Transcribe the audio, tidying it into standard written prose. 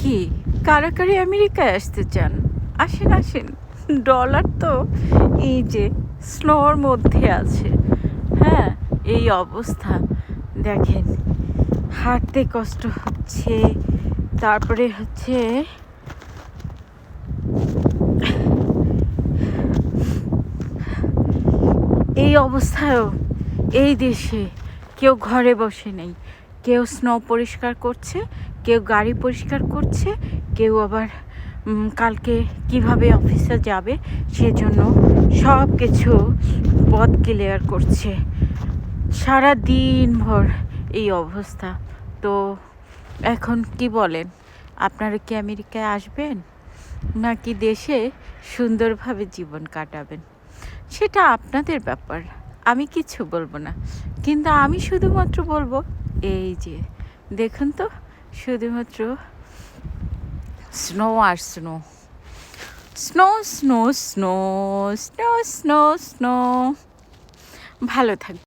কি কারা কারা আমেরিকায় আসতে চান? আসেন আসেন। ডলার তো এই যে স্নোর মধ্যে আছে। হ্যাঁ, এই অবস্থা দেখেন, হাঁটতে কষ্ট হচ্ছে। তারপরে হচ্ছে এই অবস্থায়ও এই দেশে কেউ ঘরে বসে নেই। কেউ স্নো পরিষ্কার করছে, কেউ গাড়ি পরিষ্কার করছে, কেউ আবার কালকে কিভাবে অফিসে যাবে সেজন্য সব কিছু পথ ক্লিয়ার করছে। সারা দিন ভর এই অবস্থা। তো এখন কি বলেন, আপনারা কি আমেরিকায় আসবেন নাকি দেশে সুন্দরভাবে জীবন কাটাবেন? সেটা আপনাদের ব্যাপার, আমি কিছু বলবো না। কিন্তু আমি শুধুমাত্র বলবো, এই যে দেখুন তো, শুধুমাত্র স্নো আর snow, snow snow snow snow snow snow. ভালো থাকবে।